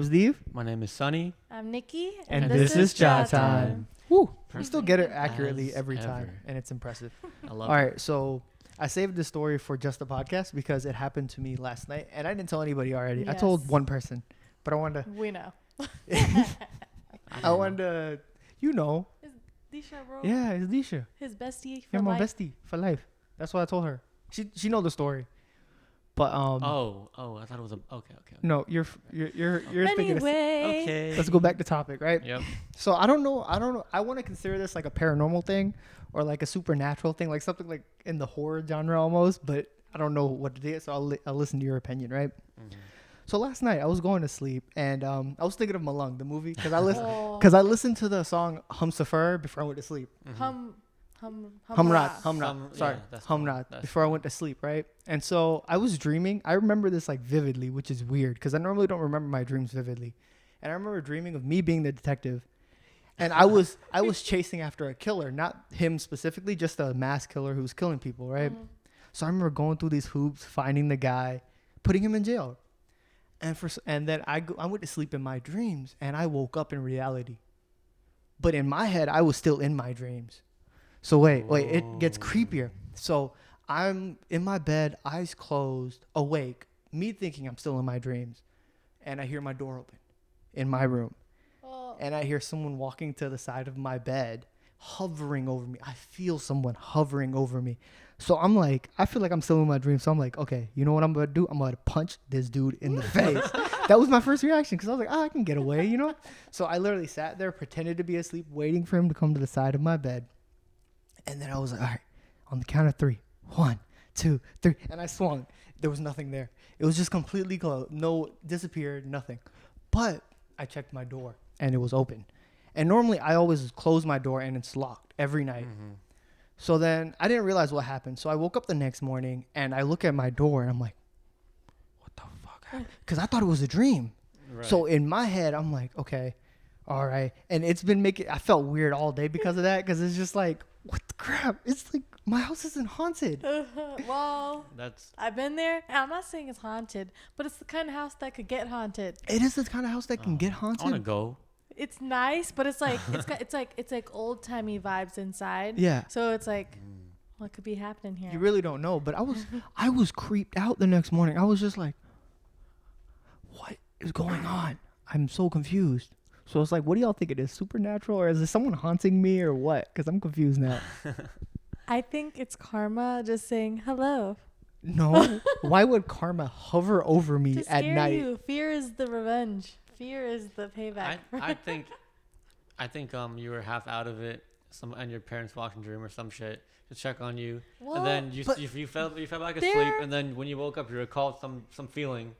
Deev. My name is Sunny. I'm Niki. And this is Chat Time. Woo! We still get it Perfect accurately as every time, ever. and it's impressive. I love All it. right, so I saved this story for just the podcast because it happened to me last night, and I didn't tell anybody already. I told Yes. one person, but I wanted We know. I wanted to, you know, Disha, bro. yeah, it's Disha. His bestie for You're my life. bestie for life. That's what I told her. She know the story, but Oh, I thought it was a okay. no, you're thinking. Anyway. Okay. Let's go back to topic, right? Yep. So I don't know. I want to consider this like a paranormal thing or like a supernatural thing, like something like in the horror genre almost, but I don't know what it is. So I'll listen to your opinion, right? Mhm. So last night I was going to sleep and I was thinking of Malung, the movie, because I listened Oh. I listened to the song Hum Safar before I went to sleep. Humrat. Sorry, Yeah, that's the one. Humrat. That's Before I went to sleep, right? And so I was dreaming. I remember this like vividly, which is weird because I normally don't remember my dreams vividly. And I remember dreaming of me being the detective, and I was chasing after a killer, not him specifically, just a mass killer who was killing people, right? Mhm. So I remember going through these hoops, finding the guy, putting him in jail, and then I went to sleep in my dreams, and I woke up in reality. But in my head, I was still in my dreams. So wait, it gets creepier. So I'm in my bed, eyes closed, awake, me thinking I'm still in my dreams, and I hear my door open in my room, Oh. and I hear someone walking to the side of my bed, hovering over me. I feel someone hovering over me. So I'm like, I feel like I'm still in my dream. So I'm like, okay, you know what I'm going to do? I'm going to punch this dude in the face. That was my first reaction because I was like, I can get away, you know? So I literally sat there, pretended to be asleep, waiting for him to come to the side of my bed. And then I was like, all right, on the count of 3. 1, 2, 3. And I swung. There was nothing there. It was just completely closed. No, disappeared, nothing. But I checked my door and it was open. And normally I always close my door and it's locked every night. Mhm. So then I didn't realize what happened. So I woke up the next morning and I look at my door and I'm like, what the fuck happened? Because I thought it was a dream. Right. So in my head, I'm like, okay, all right. And it's been I felt weird all day because of that. Because it's just like, what the crap? It's like, my house isn't haunted. Well, That's I've been there. And I'm not saying it's haunted, but it's the kind of house that could get haunted. It is the kind of house that can get I want to haunted. go. It's nice, but it's like it's like old timey vibes inside. Yeah. So it's like, what could be happening here? You really don't know. But I was creeped out the next morning. I was just like, what is going on? I'm so confused. So it's like, what do y'all think it is? Supernatural, or is it someone haunting me, or what? Because I'm confused now. I think it's karma just saying hello No. Why would karma hover over me to at scare night? you. Fear is the revenge. Fear is the payback. I think you were half out of it. And your parents walked in your room or some shit to check on you, Well, and then you but fell back asleep, there- and then when you woke up, you recalled some feeling,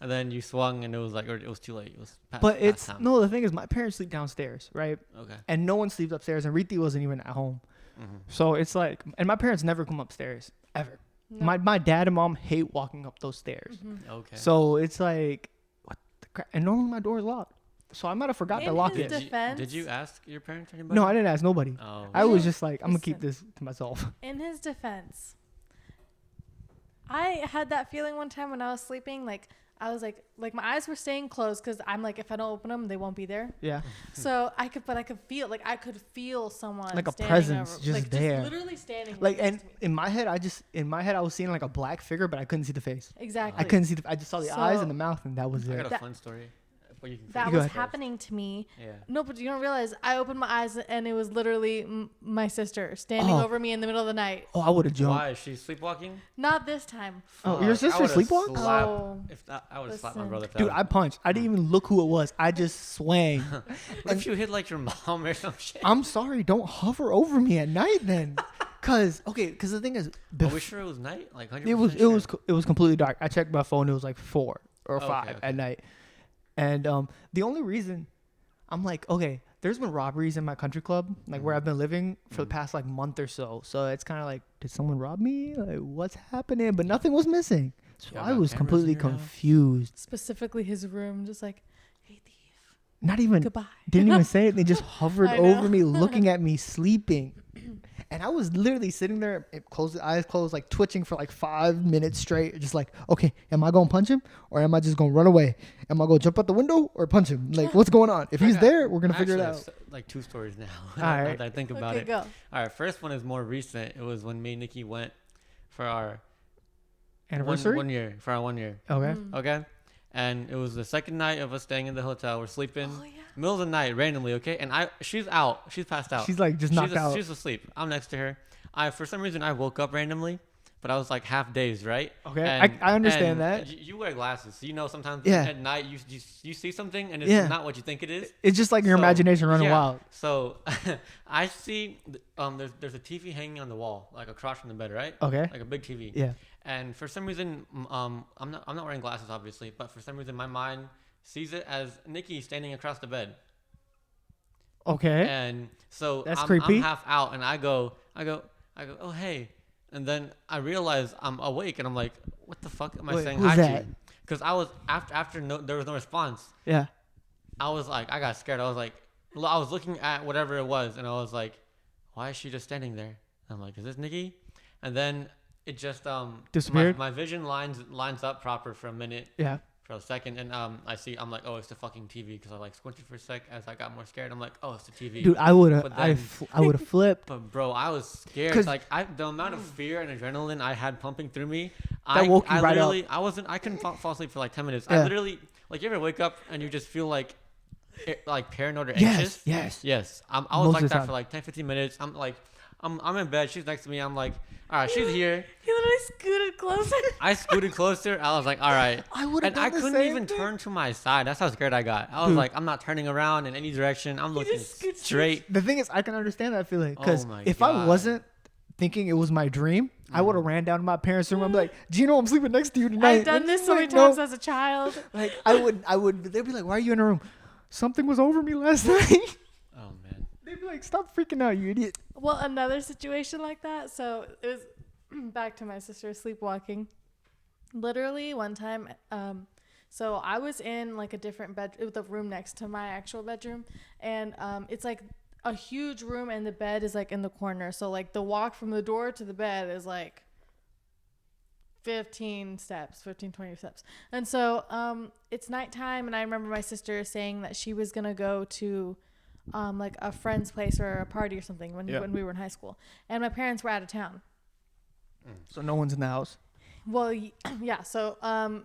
and then you swung, and it was like, or it was too late. It was past, But past it's time. no. The thing is, my parents sleep downstairs, right? Okay. And no one sleeps upstairs, and Riti wasn't even at home. Mm-hmm. So it's like, and my parents never come upstairs ever. No. My dad and mom hate walking up those stairs. Mhm. Okay. So it's like, what the crap? And normally my door is locked. So I might have forgot to In lock his it. defense- Did you ask your parents or anybody? No, I didn't ask nobody. Oh. I was Yeah. just like, I'm going to keep Listen. this to myself. In his defense, I had that feeling one time when I was sleeping. Like I was like my eyes were staying closed because I'm like, if I don't open them, they won't be there. Yeah. So I could feel someone Like a standing presence over, just like, there. just literally standing. Like, next and to me. in my head, I was seeing like a black figure, but I couldn't see the face. Exactly. I couldn't see I just saw the eyes So- and the mouth, and that was I it. got a That- fun story. But you can That finish Go was ahead. first. happening to me. Yeah. No, but you don't realize I opened my eyes and it was literally my sister standing Oh. over me in the middle of the night. Oh, I would have jumped. Why is she sleepwalking? Not this time. Oh, your Fuck, sister I would've sleepwalked? slapped- Oh. If that, I would have slapped my Listen. brother. If that Dude, was- I punched. I didn't even look who it was. I just swang. What if you hit like your mom or some shit? I'm sorry. Don't hover over me at night then. Cause the thing is, Are we sure it was night? Like 100%. it was completely dark. I checked my phone. It was like 4 or Okay, 5 okay. at night. And the only reason I'm like, okay, there's been robberies in my country club, like where Mhm. I've been living for the Mhm. past like month or so. So it's kind of like, did someone rob me? Like, what's happening? But nothing was missing. So You I got was cameras in completely your house? confused. Specifically his room, just like, hey, thief. not even Goodbye. didn't even say it. They just hovered I over know. me, looking at me sleeping. And I was literally sitting there, eyes closed, like twitching for like 5 minutes straight. Just like, okay, am I going to punch him or am I just going to run away? Am I going to jump out the window or punch him? Like, what's going on? If he's there, we're going to figure it out. Like 2 stories now. All Now right. that I think about Okay, it. go. All right, first one is more recent. It was when me and Niki went for our Anniversary? 1 year. For our 1 year. Okay. Okay? And it was the second night of us staying in the hotel. We're sleeping. Oh, yeah. Middle of the night, randomly, okay? And she's out. She's passed out. She's like just knocked out. She's asleep. I'm next to her. For some reason, I woke up randomly, but I was like half dazed, right? Okay, And- I understand and that. You wear glasses, so you know sometimes Yeah. at night you see something and it's Yeah. not what you think it is. It's just like your So, imagination running yeah. wild. So I see there's a TV hanging on the wall, like across from the bed, right? Okay. Like a big TV. Yeah. And for some reason, I'm not wearing glasses, obviously, but for some reason, my mind sees it as Niki standing across the bed. Okay. And so That's I'm creepy. half out, and I go, oh hey, and then I realize I'm awake, and I'm like, what the fuck am I Wait, saying who's hi that? to? Because I was after there was no response. Yeah. I was like, I got scared. I was like, I was looking at whatever it was, and I was like, why is she just standing there? I'm like, is this Niki? And then it just Disappeared? My vision lines up proper for a minute. Yeah. For a second, and I'm like, oh, it's the fucking TV, because I like squinted for a sec as I got more scared. I'm like, oh, it's the TV. Dude, I would have. But I then- would have flipped. But bro, I was scared. 'Cause- Like the amount of fear and adrenaline I had pumping through me, That woke you I right up. literally, I couldn't fall asleep for like 10 minutes. Yeah. I literally, like, you ever wake up and you just feel like paranoid or Yes. anxious? Yes. Yes. I was Most like of the that time. for like 10, 15 minutes. I'm in bed. She's next to me. I'm like, all right, she's here. He literally scooted closer. I scooted closer. I was like, all right. I would have And done I the couldn't same even thing. turn to my side. That's how scared I got. I was Dude. like, I'm not turning around in any direction. I'm looking just scoot straight. The thing is, I can understand that feeling because Oh my if I God. wasn't thinking it was my dream, I would have ran down to my parents' room. I'm like, Gino, I'm sleeping next to you tonight. I've done And this they're so many like, "No." times as a child. Like I would. They'd be like, "Why are you in a room?" Something was over me last night. Oh man. They'd be like, "Stop freaking out, you idiot." Well, another situation like that. So it was back to my sister sleepwalking. Literally one time, so I was in like a different bed, the room next to my actual bedroom, and it's like a huge room, and the bed is like in the corner. So like the walk from the door to the bed is like 15 steps, 15, 20 steps. And so it's nighttime, and I remember my sister saying that she was gonna go to like a friend's place or a party or something when we were in high school, and my parents were out of town. So no one's in the house. Well, yeah. So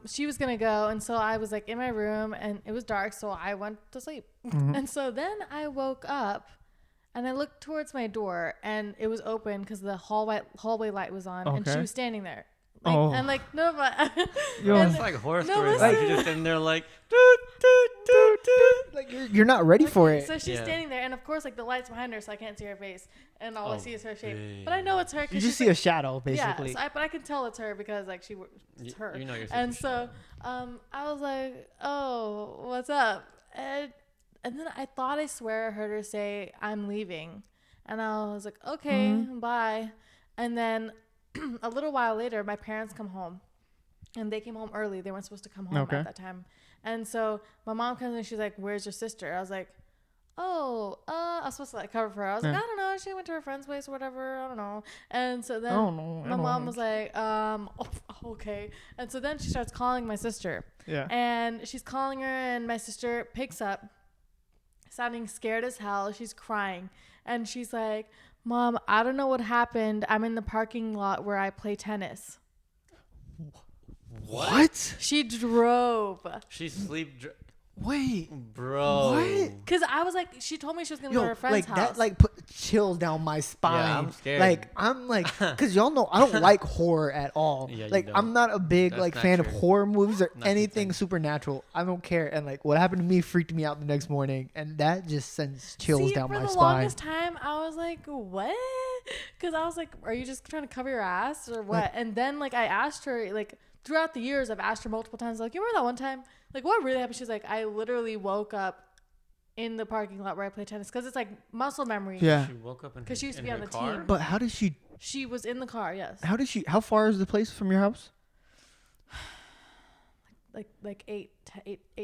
she was gonna go, and so I was like in my room, and it was dark, so I went to sleep. And so then I woke up, and I looked towards my door, and it was open because the hallway light was on, and she Okay. was standing there. Like, Oh. And like no, but Yo. and- It's like horror No, stories. listen. Like you're just in there like, Like you're not ready for it. So she's Yeah. standing there, and of course, like the light's behind her, so I can't see her face, and all I Oh, see is her shape. dang. But I know it's her. 'Cause You she's just see like, a shadow, basically. Yeah, but I can tell it's her because like it's her. You know your And sister's so I was like, oh, what's up? And then I thought, I swear I heard her say, I'm leaving. And I was like, okay, bye. And then a little while later, my parents come home. And they came home early. They weren't supposed to come home Okay. at that time. And so my mom comes and she's like, where's your sister? I was like, oh, I was supposed to like cover for her. I was like, Yeah. I don't know. She went to her friend's place or whatever. I don't know. And so then don't know. I my don't mom know. was like, okay. And so then she starts calling my sister. Yeah. And she's calling her, and my sister picks up, sounding scared as hell. She's crying. And she's like, Mom, I don't know what happened. I'm in the parking lot where I play tennis. What? She drove. She Wait. bro. What? Because I was like, she told me she was going to go to Yo, her friend's like house. that, like put chills down my spine. I'm scared. Like I'm like, cause y'all know I don't like horror at all. Yeah, you like don't. I'm not a big That's like not fan true. of horror movies or Not your anything thing. supernatural. I don't care. And like what happened to me freaked me out the next morning, and that just sends chills See, down for my the spine. longest time, I was like, what? Because I was like, are you just trying to cover your ass or what? Like- And then like I asked her, like throughout the years, I've asked her multiple times, like, you remember that one time? Like, what really happened? She's like, I literally woke up in the parking lot where I play tennis because it's like muscle memory. Yeah. She woke up in Because she used to in be on her the car? team. But how does she? She was in the car, yes. How far is the place from your house? Like 8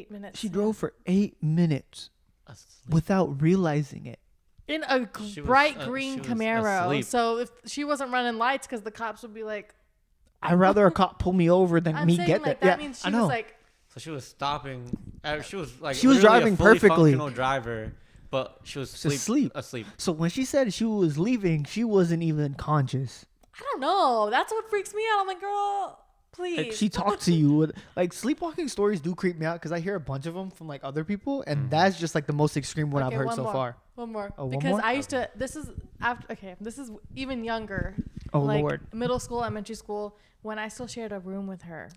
minutes. She yeah. drove for 8 minutes. Asleep. without realizing it. In a She was, bright she green was Camaro. asleep. So if she wasn't running lights, because the cops would be like, I'd rather a cop pull me over than I'm me saying get like there. that Yeah, means I she know. was like, So she was stopping. She was like. She was literally driving a fully perfectly. Functional driver, but she was Just asleep. Asleep. So when she said she was leaving, she wasn't even conscious. I don't know. That's what freaks me out. I'm like, girl, please. Like, she talked to you with, like, sleepwalking stories do creep me out because I hear a bunch of them from like other people, and that's just like the most extreme one Okay, I've heard one so more. far. One more. Oh, one because more? I used to. This is after. Okay, this is even younger. Oh like Lord. middle school, elementary school, when I still shared a room with her.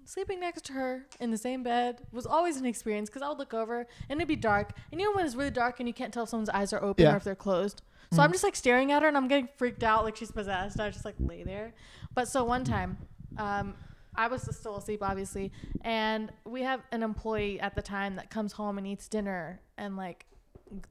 Sleeping next to her in the same bed was always an experience because I would look over and it'd be dark. And you know when it's really dark and you can't tell if someone's eyes are open Yeah. or if they're closed. So I'm just like staring at her and I'm getting freaked out like she's possessed. I just like lay there. But so one time, I was still asleep obviously, and we have an employee at the time that comes home and eats dinner and like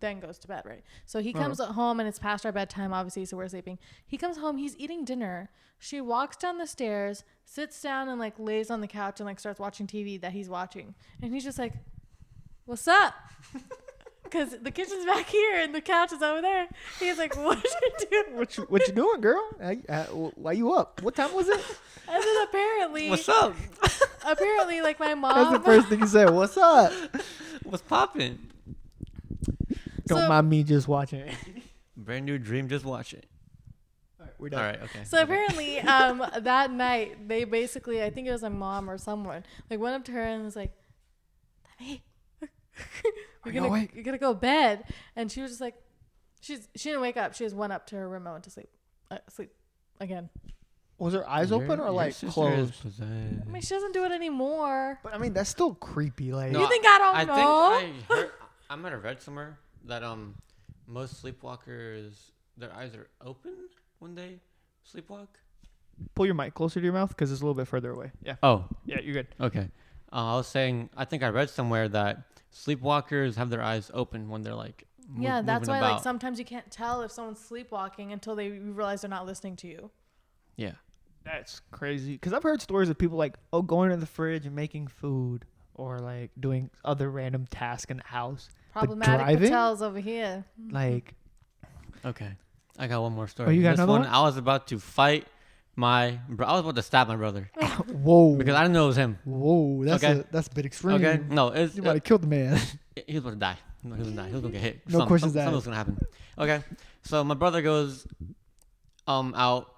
then goes to bed, right? So he comes home and it's past our bedtime obviously, so we're sleeping. He comes home, he's eating dinner. She walks down the stairs, sits down and like lays on the couch and like starts watching TV that he's watching. And he's just like, "What's up?" Because the kitchen's back here and the couch is over there. He's like, "What you doing?" What you doing, girl? Why you up? What time was it? And then apparently, What's up? apparently, like my mom. That's the first thing you said. What's up? What's popping? Don't So- mind me just watching it. Brand new dream. Just watch it. We're done. All right. Okay. So apparently, that night they basically, I think it was my mom or someone, like went up to her and was like, "Hey, Are you awake? you're gonna go to bed," and she was just like, she didn't wake up. She just went up to her room and went to sleep, sleep again. Was her eyes open or like closed? I mean, she doesn't do it anymore. But I mean, that's still creepy. Like, No, You think I don't know? think I heard. I might have read somewhere that most sleepwalkers, their eyes are open when they sleepwalk. pull your mic closer to your mouth because it's a little bit further away. Yeah. Oh, Yeah, you're good. okay. I was saying, I think I read somewhere that sleepwalkers have their eyes open when they're like Yeah, that's why moving about. like sometimes you can't tell if someone's sleepwalking until they realize they're not listening to you. Yeah. That's crazy. Because I've heard stories of people like, going to the fridge and making food or like doing other random tasks in the house. Problematic driving? Patels over here. Like, Okay. I got one more story. Oh, you got this another one? I was about to fight I was about to stab my brother whoa. because I didn't know it was him. Whoa. Okay. That's a bit extreme. Okay. No, it's You might have killed the man. he was about to die. No, he was gonna die. He was gonna get hit. No questions asked. Something was gonna happen. Okay. So my brother goes out,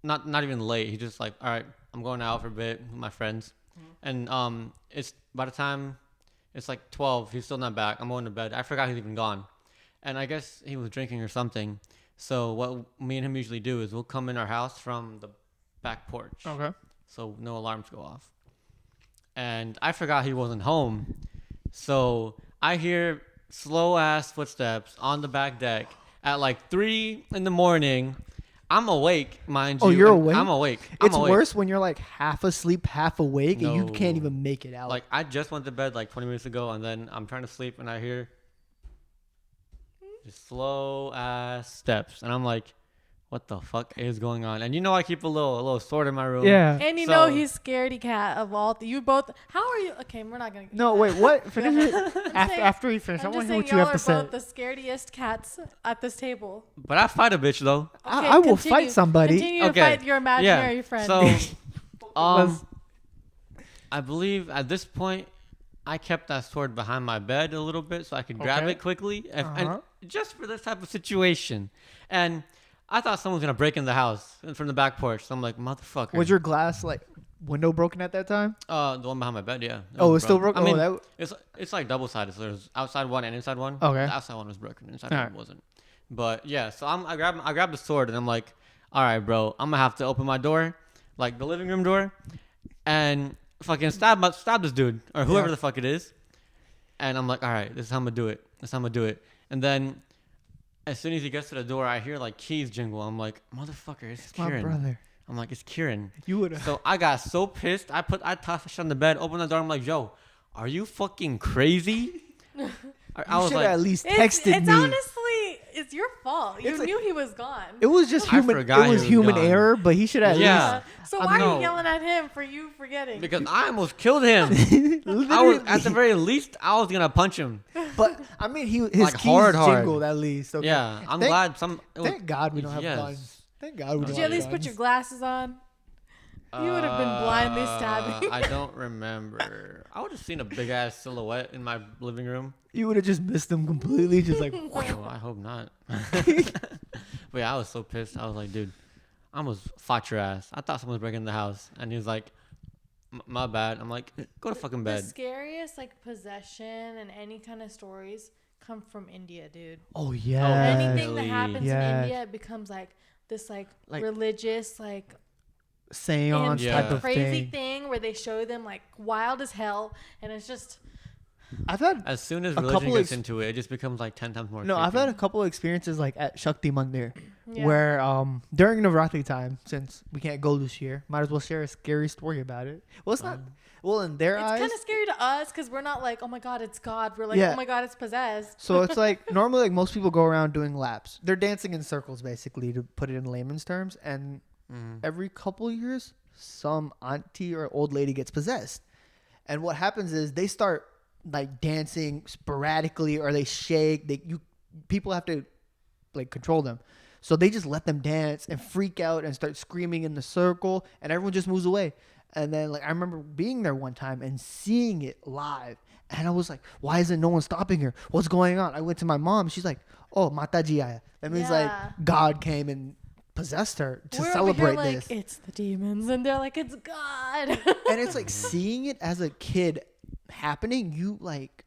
not even late. He's just like, all right, I'm going out for a bit with my friends, and it's by the time it's like 12, he's still not back. I'm going to bed. I forgot he's even gone, and I guess he was drinking or something. So what me and him usually do is we'll come in our house from the back porch, Okay. so no alarms go off. And I forgot he wasn't home, so I hear slow ass footsteps on the back deck at like 3 a.m. I'm awake, mind you. Oh, you're and awake? I'm awake. It's awake. worse when you're like half asleep, half awake, and you No. can't even make it out. Like I just went to bed like 20 minutes ago, and then I'm trying to sleep, and I hear just slow ass steps, and I'm like, "What the fuck is going on?" And you know, I keep a little sword in my room. yeah. And you So- know he's scaredy cat of all. You both. How are you? Okay, we're not gonna. No, wait, what? Finish it. saying- After you finish, I I'm want just to hear saying what you y'all have are to say. both the scariest cats at this table. But I fight a bitch though. Okay, I will continue. fight somebody. Continue Okay. to fight your imaginary friend. So, Was- I believe at this point, I kept that sword behind my bed a little bit so I could grab Okay. it quickly, and Uh-huh. just for this type of situation. And I thought someone was gonna break in the house from the back porch. So I'm like, motherfucker. Was your glass like window broken at that time? the one behind my bed? Yeah. Oh, it's still broken. I mean, oh, it's like double sided. So there's outside one and inside one. Okay. The outside one was broken. Inside Alright. one wasn't. But yeah, so I grabbed the sword and I'm like, all right, bro, I'm gonna have to open my door, like the living room door, and fucking stab this dude or whoever Yeah. the fuck it is. And I'm like, all right, this is how I'm gonna do it. This is how I'm gonna do it. And then as soon as he gets to the door, I hear like keys jingle. I'm like, motherfucker, it's my Kieran. brother. I'm like, it's Kieran. You would have. So I got so pissed. I tossed the shit on the bed, opened the door. I'm like, yo, are you fucking crazy? I You was should like, have at least it's texted me. honestly, it's your fault. You It's like- knew he was gone. It was just I human. forgot It was he was human gone. error, but he should have. Yeah. So I why are know. you yelling at him for you forgetting? because I almost killed him. At least, I was at the very least, I was gonna punch him. But I mean, his Like, keys hard. jingled at least. Okay. Yeah, I'm Thank- glad some. Thank God we don't have yes. guns. Thank God we Did don't you at have least put guns. your glasses on? You would have been blindly stabbing. I don't remember. I would have seen a big ass silhouette in my living room. You would have just missed them completely. Just like, Oh, I hope not. But yeah, I was so pissed. I was like, dude, I almost fought your ass. I thought someone was breaking in the house, and he was like, my bad. I'm like, go to fucking The bed. scariest like possession and any kind of stories come from India, dude. oh yeah. Anything that Really? happens Yes. in India, it becomes like this like religious like Seance Yeah. type of crazy thing. thing where they show them like wild as hell, and it's just I've had As soon as a religion couple gets ex- into it, it just becomes like 10 times more. no. creepy. I've had a couple of experiences like at Shakti Mandir, yeah. where during Navratri time, since we can't go this year, might as well share a scary story about it. Well, it's not. Well, in their It's eyes, kind of scary to us because we're not like, oh my god, it's God. We're like, Yeah. oh my god, it's possessed. so it's like normally like most people go around doing laps. They're dancing in circles basically to put it in layman's terms. And every couple of years, some auntie or old lady gets possessed. And what happens is they start like dancing sporadically, or they shake. People have to like control them. So they just let them dance and freak out and start screaming in the circle, and everyone just moves away. And then like I remember being there one time and seeing it live, and I was like, why isn't no one stopping her? What's going on? I went to my mom. She's like, oh, Mataji Aya. That means Yeah. like God came and possessed her to We're over celebrate here this. like, it's the demons, and they're like, it's God. And it's like seeing it as a kid happening, you're like,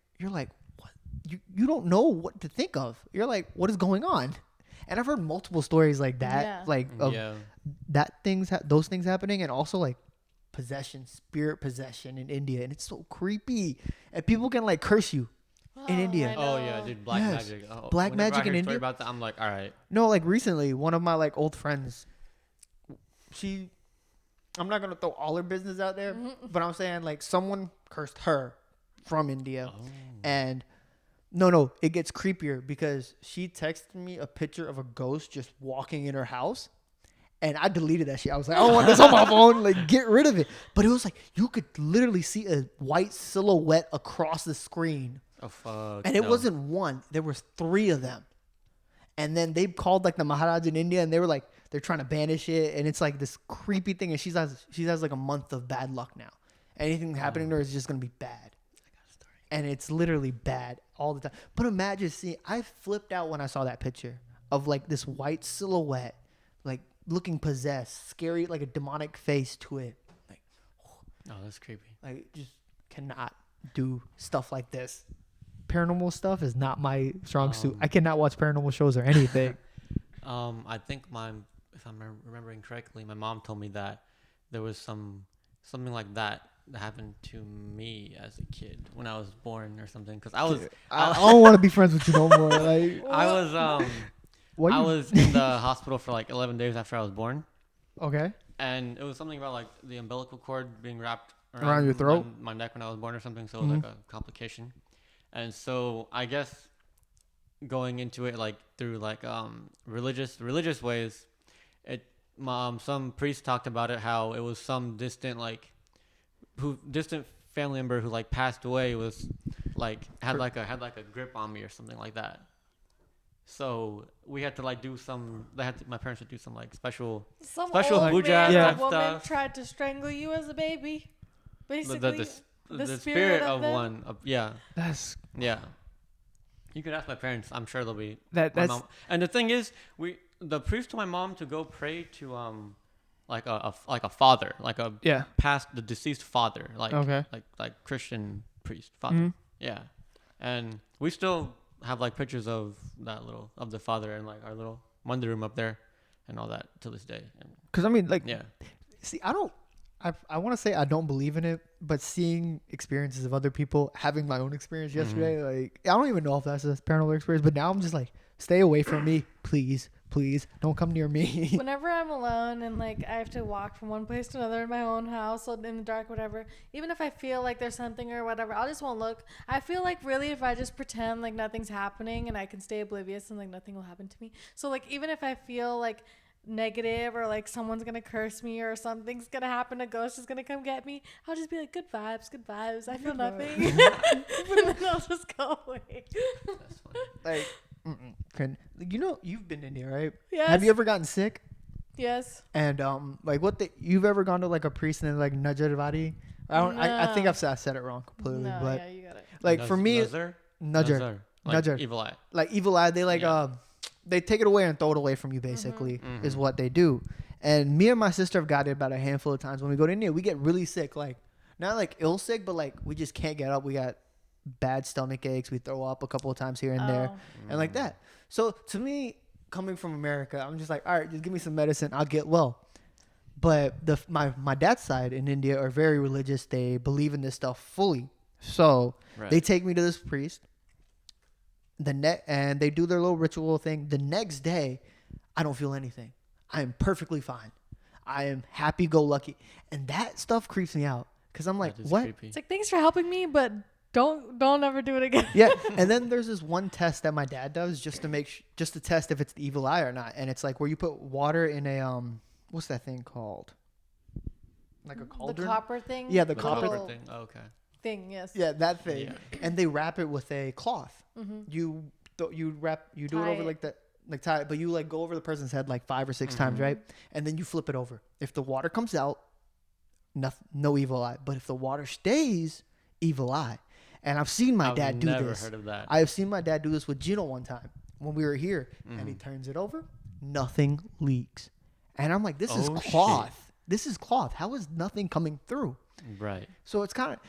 what? You don't know what to think of. You're like, what is going on? And I've heard multiple stories like that, Yeah. like of Yeah. those things happening, and also like spirit possession in India, and it's so creepy. And people can like curse you in India. I Oh yeah, know. dude, black Yes. magic. Oh, Black whenever magic I hear in a story India? about that, I'm like, all right. No, like recently, one of my like old friends, I'm not gonna throw all her business out there, but I'm saying like someone cursed her from India, and no, it gets creepier because she texted me a picture of a ghost just walking in her house, and I deleted that shit. I was like, I don't want this on my phone. Like, get rid of it. But it was like you could literally see a white silhouette across the screen, Oh fuck. and it no. wasn't one. There was 3 of them. And then they called like the Maharaj in India, and they were like, they're trying to banish it, and it's like this creepy thing. And she has like a month of bad luck now. Anything happening to her is just gonna be bad, and it's literally bad all the time. But imagine seeing. I flipped out when I saw that picture of like this white silhouette, like looking possessed, scary, like a demonic face to it. Like, Oh, that's creepy. like just cannot do stuff like this. Paranormal stuff is not my strong suit. I cannot watch paranormal shows or anything. I think if I'm remembering correctly, my mom told me that there was something like that happened to me as a kid when I was born or something. Because I don't want to be friends with you no more. Like, I was what I you- was in the hospital for like 11 days after I was born, okay. and it was something about like the umbilical cord being wrapped Around your throat? my neck when I was born or something. So it was like a complication, and so I guess going into it like through like religious ways, some priest talked about it, how it was some distant family member who like passed away, was like had like a grip on me or something like that. So we had to like do my parents would do some like special Some Special old puja man type or woman stuff. tried to strangle you as a baby. Basically, the spirit of them. one. Yeah. That's You could ask my parents. I'm sure they'll be. that. My That's mom. And the thing is, the priest told my mom to go pray to like a father, like a yeah. the deceased father, like Okay. like Christian priest father. Mhm. Yeah, and we still have like pictures of the father and like our little Monday room up there, and all that to this day. And Because I mean, like, yeah, see, I want to say I don't believe in it, but seeing experiences of other people, having my own experience yesterday, like, I don't even know if that's a paranormal experience, but now I'm just like, stay away from me, please, don't come near me. Whenever I'm alone and like I have to walk from one place to another in my own house or in the dark, whatever, even if I feel like there's something or whatever, I just won't look. I feel like really if I just pretend like nothing's happening and I can stay oblivious and like nothing will happen to me. So like even if I feel like negative or like someone's gonna curse me or something's gonna happen, a ghost is gonna come get me, I'll just be like, good vibes, I feel nothing. And then I'll just go away. That's funny. Like, you know, you've been in here, right? Yes. Have you ever gotten sick? Yes. And like, you've ever gone to like a priest and like Najarvari? I think I said it wrong completely, No, but yeah, you got it. like for me, Nuzzer? Najar. Like Najar. evil eye. Like evil eye, they like Yeah. they take it away and throw it away from you, basically, is what they do. And me and my sister have got it about a handful of times. When we go to India, we get really sick, like not like ill sick, but like we just can't get up. We got bad stomach aches. We throw up a couple of times here and there, and like that. So to me, coming from America, I'm just like, all right, just give me some medicine, I'll get well. But my dad's side in India are very religious. They believe in this stuff fully. So they take me to this priest. And they do their little ritual thing. The next day, I don't feel anything. I am perfectly fine. I am happy-go-lucky, and that stuff creeps me out because I'm like, what? Creepy. It's like, thanks for helping me, but don't ever do it again. Yeah. And then there's this one test that my dad does just to just to test if it's the evil eye or not. And it's like where you put water in a what's that thing called? Like a cauldron. The copper thing. Yeah, the The copper copper thing. Oh, okay. thing. Yes. Yeah, that thing. Yeah. And they wrap it with a cloth. Mm-hmm. You do it Tie over it. like that, like tie it, but you like go over the person's head like 5 or 6 times, right? And then you flip it over. If the water comes out, no evil eye. But if the water stays, evil eye. And I've seen my dad do never this. heard of that. I have seen my dad do this with Gino one time when we were here, and he turns it over, nothing leaks. And I'm like, this is cloth. Shit. This is cloth. How is nothing coming through? Right. So it's kind of,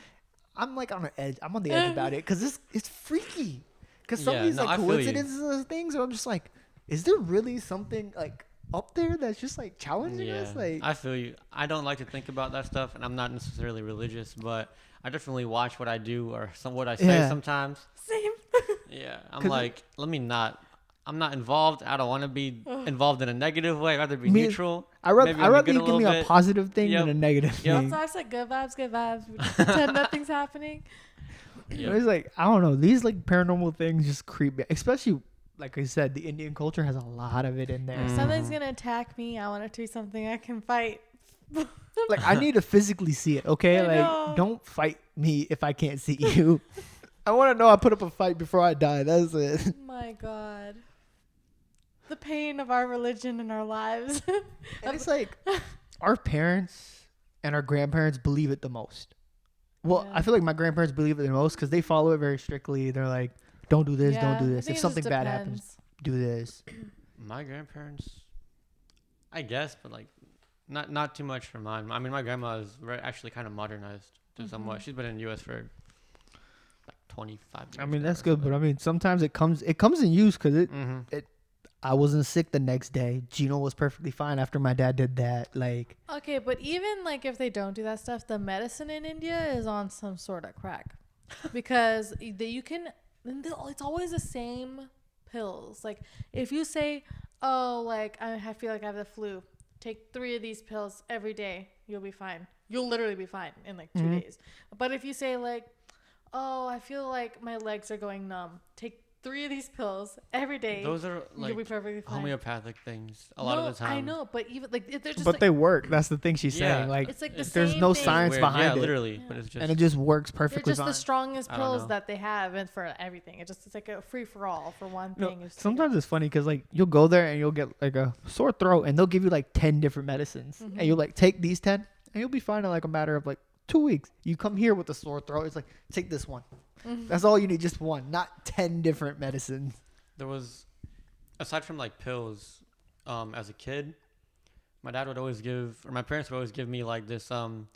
I'm like on the edge. I'm on the edge about it because it's freaky. Because some of these like I feel you. coincidences and things, where I'm just like, is there really something like up there that's just like challenging us? Like, I feel you. I don't like to think about that stuff, and I'm not necessarily religious, but I definitely watch what I do or what I say sometimes. Same. Yeah, I'm like, I'm not involved. I don't want to be involved in a negative way. I'd rather be neutral. I'd rather you good give me a positive thing Yep. than a negative Yep. thing. So I said good vibes. Pretend nothing's happening. Yep. It's like, I don't know, these like paranormal things just creep me, especially like I said, the Indian culture has a lot of it in there. If something's gonna attack me, I want it to be something I can fight. Like, I need to physically see it, okay? I Like, know. don't fight me if I can't see you. I want to know I put up a fight before I die. That's it. My God. The pain of our religion and our lives. And it's like, our parents and our grandparents believe it the most. Well, Yeah. I feel like my grandparents believe it the most because they follow it very strictly. They're like, don't do this, don't do I this. think If it something just bad happens, depends. do this. My grandparents, I guess, but like, not too much for mine. I mean, my grandma is actually kind of modernized to somewhat. She's been in the U.S. for like 25 years. I mean, now that's or good, but I mean, sometimes it comes in use because I wasn't sick the next day. Gino was perfectly fine after my dad did that. Like, Okay, but even like if they don't do that stuff, the medicine in India is on some sort of crack because you can. It's always the same pills. Like if you say, "Oh, like I feel like I have the flu," take 3 of these pills every day, you'll be fine. You'll literally be fine in like 2 days. But if you say like, "Oh, I feel like my legs are going numb," take 3 of these pills every day. Those are you'll be like perfectly fine. homeopathic things a lot of the time. I know, but even like they're just but like, they work. That's the thing she's Yeah. saying. Like, it's like the there's same no thing. science Weird. behind yeah, it. literally, but it's just And it just works They're perfectly just fine. the strongest I don't pills know. that they have, and for everything, it's like a free for all for one No, thing. It's sometimes it's funny because like you'll go there and you'll get like a sore throat and they'll give you like 10 different medicines and you'll like take these 10 and you'll be fine in like a matter of like 2 weeks. You come here with a sore throat, it's like take this one. That's all you need, just one, not 10 different medicines. There was, aside from like pills, as a kid, my dad would always give, or my parents would always give me like this thing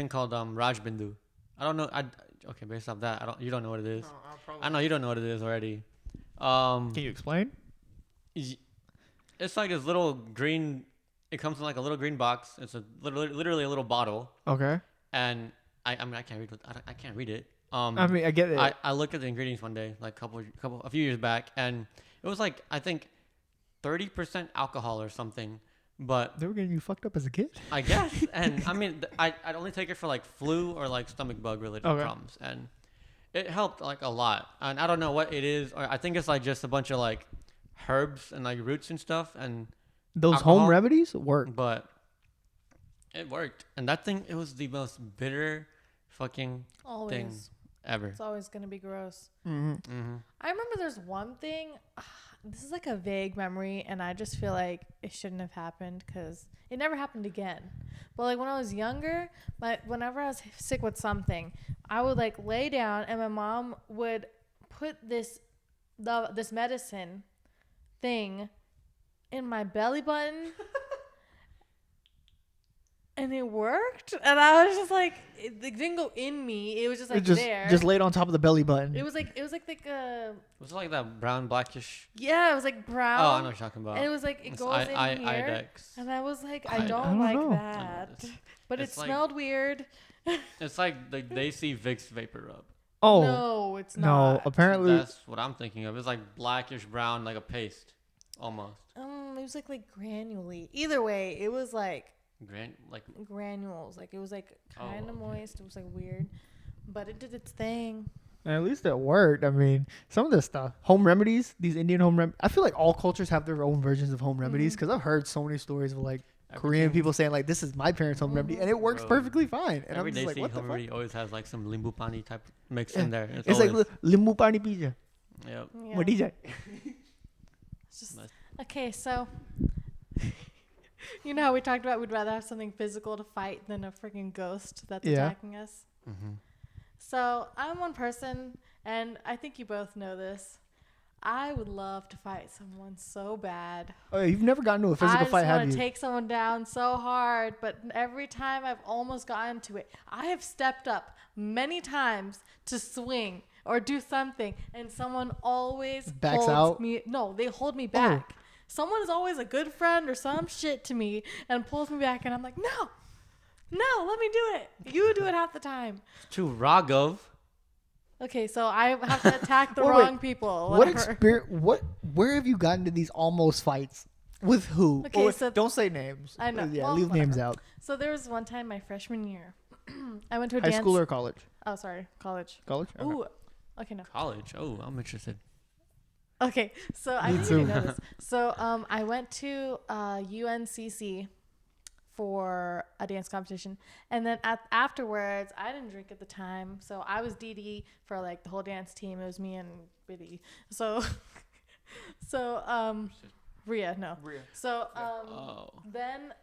called Rajbindu. I don't know. Okay, based off that, you don't know what it is. I know you don't know what it is already. Can you explain? It's like this little green. It comes in like a little green box. It's literally a little bottle. Okay. And I mean I can't read. I can't read it. I mean, I get it. I looked at the ingredients one day, like a few years back, and it was like I think 30% alcohol or something. But They were getting you fucked up as a kid? I guess, and I mean, I'd only take it for like flu or like stomach bug related problems, and it helped like a lot. And I don't know what it is, or I think it's like just a bunch of like herbs and like roots and stuff, and Those alcohol, home remedies work. but it worked. And that thing, it was the most bitter fucking Always. thing ever. It's always gonna be gross. Mm-hmm. I remember there's one thing. This is like a vague memory, and I just feel like it shouldn't have happened because it never happened again. But like when I was younger, whenever I was sick with something, I would like lay down, and my mom would put this medicine thing in my belly button. And it worked, and I was just like, it didn't go in me. It was just like there. Just laid on top of the belly button. It was like Was it like that brown, blackish? yeah, it was like brown. Oh, I know what you're talking about. And it was like it It's goes in here, Idex. and I was like, I I don't don't like know. that. But it It's like- smelled weird. It's like the Daisy Vicks vapor rub. Oh No, it's no! not. Apparently, That's what I'm thinking of. It's like blackish brown, like a paste, almost. It was like granule-y. Either way, it was like Like granules. Like it was like kind of okay. moist. It was like weird, but it did its thing. at least it worked. I mean, some of this stuff, home remedies, these Indian home remedies. I feel like all cultures have their own versions of home remedies because I've heard so many stories of like Korean everything- people saying like, "This is my parents' home remedy," and it works Bro. perfectly fine. And Every I'm just like, Daisy "What the home fuck?" remedy always has like some limbu pani type mix Yeah. in there. It's like limbu pani pizza. Yep. Yeah. What is that? It's just Nice. okay. So you know how we talked about we'd rather have something physical to fight than a freaking ghost that's Yeah. attacking us. Mm-hmm. So I'm one person, and I think you both know this. I would love to fight someone so bad. Oh, you've never gotten into a physical I fight, just have want you? to take someone down so hard, but every time I've almost gotten to it, I have stepped up many times to swing or do something, and someone always Backs holds out? me. No, they hold me back. Someone is always a good friend or some shit to me and pulls me back, and I'm like, no, let me do it. You do it half the time. To Raghav. Okay, so I have to attack the Wait, wait. wrong people. What Whatever. Where have you gotten to these almost fights? With who? Okay, Or so- don't say names. I know. Yeah, Well, leave names whatever. out. So there was one time my freshman year. I went to a High dance. school or college? Oh, sorry, college. College? Okay. Ooh, okay, no. College. Oh, I'm interested. Okay, so I Me think you too. know this. So I went to UNCC for a dance competition, and then afterwards, I didn't drink at the time, so I was DD for like the whole dance team. It was me and Biddy. So, Rhea, no. So Oh. then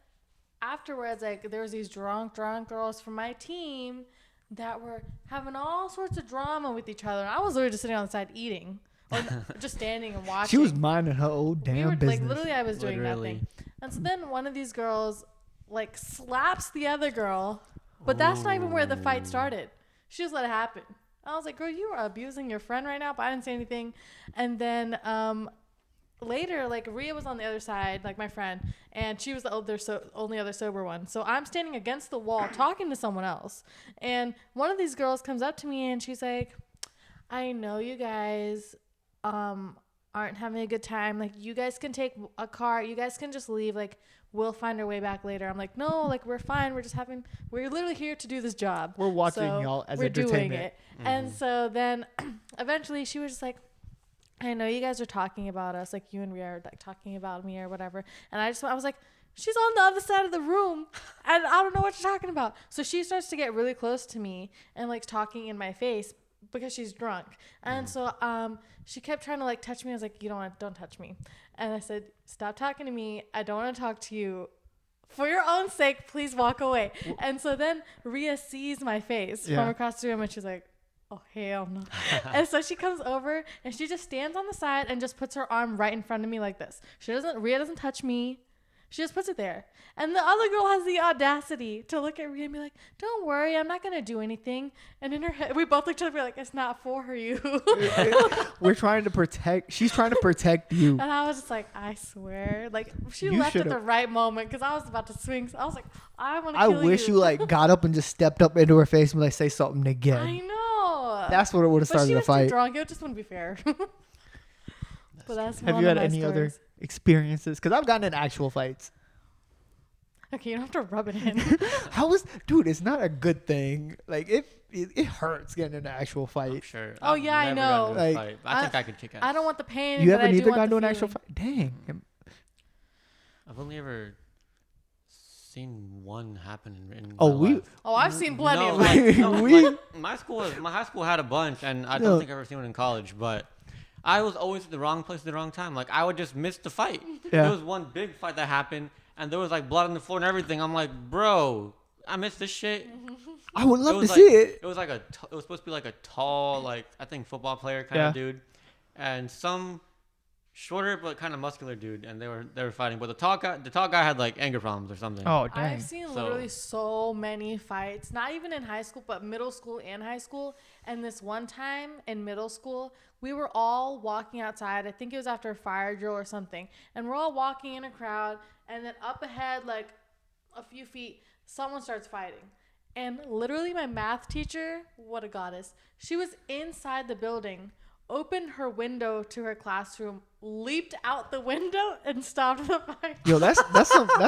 afterwards, like there was these drunk girls from my team that were having all sorts of drama with each other. And I was literally just sitting on the side eating, or just standing and watching. She was minding her old damn we were, business. Like literally, I was doing Literally. nothing. And so then one of these girls like slaps the other girl, but that's not even where the fight started. She just let it happen. I was like, "Girl, you are abusing your friend right now," but I didn't say anything. And then later, like Rhea was on the other side, like my friend, and she was the only other sober one. So I'm standing against the wall talking to someone else, and one of these girls comes up to me and she's like, "I know you guys aren't having a good time. Like, you guys can take a car. You guys can just leave. Like, we'll find our way back later." I'm like, "No, like we're fine. We're literally here to do this job. We're watching So y'all as we're doing entertainment. it." And so then eventually she was just like, "I know you guys are talking about us, like you and Rhea are like talking about me or whatever." And I was like, "She's on the other side of the room and I don't know what you're talking about." So she starts to get really close to me and like talking in my face because she's drunk. And so she kept trying to like touch me. I was like, don't touch me. And I said, "Stop talking to me. I don't want to talk to you. For your own sake, please walk away." And so then Rhea sees my face from across the room and she's like, "Oh, hell no." And so she comes over and she just stands on the side and just puts her arm right in front of me like this. Rhea doesn't touch me. She just puts it there. And the other girl has the audacity to look at Rhea and be like, "Don't worry, I'm not going to do anything." And in her head, we both looked at her and be like, "It's not for you." She's trying to protect you. And I was just like, I swear. Like, she You left at should've- the right moment because I was about to swing. So I was like, I want to I kill wish you like got up and just stepped up into her face and like say something again. I know. That's what it would have But started she the was too fight. drunk. It just wouldn't be fair. But that's Have one you of had my any other stories. experiences? Because I've gotten in actual fights. Okay, you don't have to rub it in. How is, dude? It's not a good thing. Like it hurts getting in an actual I'm fight. sure. Oh, I've yeah, I never know. gotten into a Like, fight, but I think I could kick ass. I don't want the pain. You but ever I do neither want got the into an actual feeling. fight? Dang. I've only ever seen one happen in Oh, my we. life. Oh, I've seen plenty No, of like, fights. no, We- like, my high school had a bunch, and I No. don't think I've ever seen one in college. But I was always at the wrong place at the wrong time. Like I would just miss the fight. Yeah. There was one big fight that happened, and there was like blood on the floor and everything. I'm like, bro, I missed this shit. I would love to was see like, it. It was like it was supposed to be like a tall, like I think football player kind of dude, and some shorter but kind of muscular dude, and they were fighting. But the tall guy had like anger problems or something. Oh dang. I've seen So- literally so many fights, not even in high school, but middle school and high school. And this one time in middle school, we were all walking outside. I think it was after a fire drill or something. And we're all walking in a crowd. And then up ahead, like a few feet, someone starts fighting. And literally my math teacher, what a goddess, she was inside the building, opened her window to her classroom, leaped out the window, and stopped the fight. Yo, that's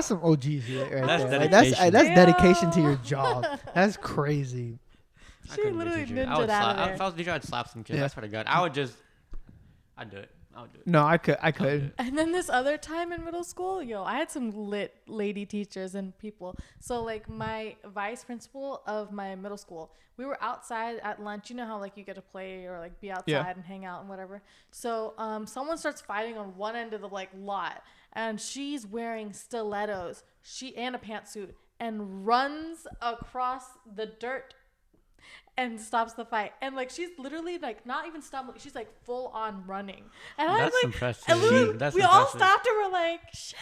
some OG shit right That's there. Like, dedication. that's dedication to Yeah. your job. That's crazy. I She couldn't be a literally teacher. ninja'd I would out of slap. there. If I was a teacher, I'd slap some kids. Yeah. I swear to God, I'd do it. I would do it. No, I could. And then this other time in middle school, I had some lit lady teachers and people. So like my vice principal of my middle school, we were outside at lunch. You know how like you get to play or like be outside and hang out and whatever. So someone starts fighting on one end of the like lot, and she's wearing stilettos, and a pantsuit, and runs across the dirt and stops the fight. And like she's literally like not even stumbling, she's like full on running. And I was That's like, impressive. and literally, That's we all impressive. stopped and were like, shit.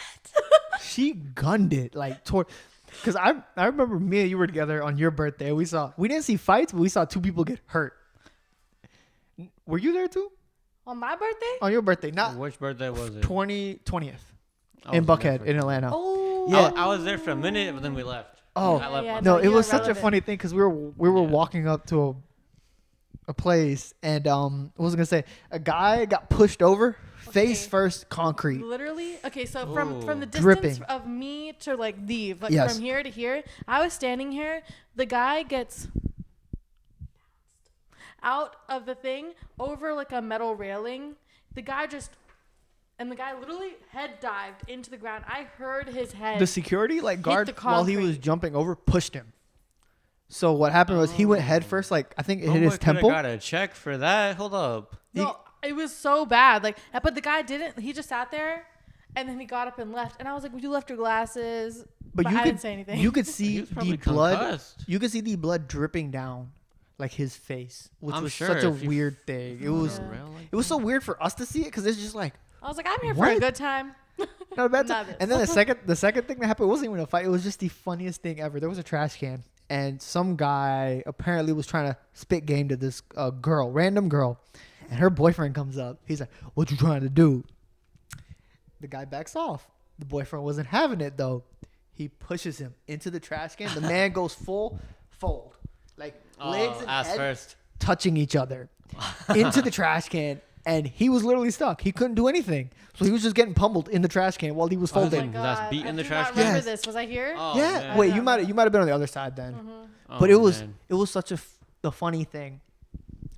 She gunned it like toward. Cause I remember me and you were together on your birthday. We didn't see fights, but we saw two people get hurt. Were you there too? On my birthday? On your birthday, not Which birthday was it? 20th I in wasn't there Buckhead for in it. Atlanta. Oh. Yeah. I was there for a minute, but then we left. Oh. I left. Yeah, once. No, no, it you was were such a relevant. funny thing because we were Yeah. walking up to a place and I was gonna say a guy got pushed over face Okay. first concrete. Literally, okay. So from the Ooh. distance Dripping. of me to like Deev, like Yes. from here to here, I was standing here. The guy gets out of the thing over like a metal railing. The guy literally head dived into the ground. I heard his head. The security like guard the while he was concrete. jumping over pushed him. So what happened was he went head first, like I think it hit his temple. Got a check for that. Hold up. No, it was so bad. Like, but the guy didn't. He just sat there, and then he got up and left. And I was like, "You left your glasses." But you I could didn't say anything. You could He see was the probably blood. concussed. You could see the blood dripping down, like his face, which I'm was sure such a if you weird thing. It was Yeah. it was so weird for us to see it because it's just like I was like, "I'm here for What? a good time." not a bad time. Not this. And then the second thing that happened wasn't even a fight. It was just the funniest thing ever. There was a trash can, and some guy apparently was trying to spit game to this random girl, and her boyfriend comes up. He's like, "What you trying to do?" The guy backs off. The boyfriend wasn't having it though. He pushes him into the trash can. The man goes full fold, like legs and ass head first. touching each other into the trash can. And he was literally stuck. He couldn't do anything. So he was just getting pummeled in the trash can while he was Oh, folding. Was that beat in the I do trash not can? remember Yes. this. Was I here? Oh, yeah. man. Wait, I you know. might have been on the other side then. Oh, But it was man. such the funny thing.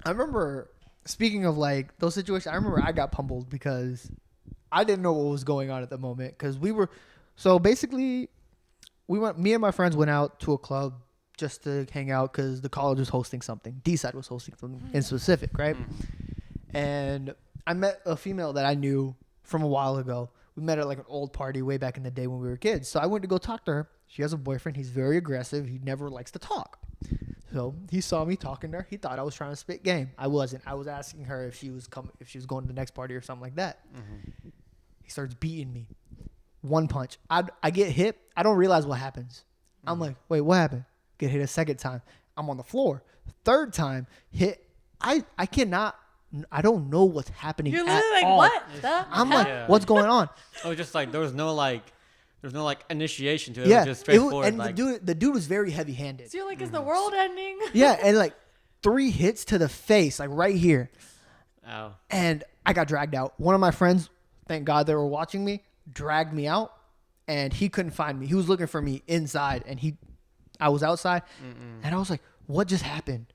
I remember speaking of like those situations. I remember I got pummeled because I didn't know what was going on at the moment because basically me and my friends went out to a club just to hang out because the college was hosting something. D-side was hosting something in specific, right? And I met a female that I knew from a while ago. We met at like an old party way back in the day when we were kids. So I went to go talk to her. She has a boyfriend. He's very aggressive. He never likes to talk. So he saw me talking to her. He thought I was trying to spit game. I wasn't. I was asking her if she was going to the next party or something like that. He starts beating me. One punch. I get hit. I don't realize what happens. I'm like, wait, what happened? Get hit a second time. I'm on the floor. Third time, hit. I cannot. I don't know what's happening. You're at literally like, all. "What the?" I'm hell?" like, Yeah. what's going on? Oh, just like there was no initiation to it. Yeah, It was just straightforward. and like, the dude was very heavy-handed. So you're like, "Is the world ending?" Yeah, and like 3 hits to the face, like right here, ow. and I got dragged out. One of my friends, thank God they were watching me, dragged me out, and he couldn't find me. He was looking for me inside, and I was outside, and I was like, "What just happened?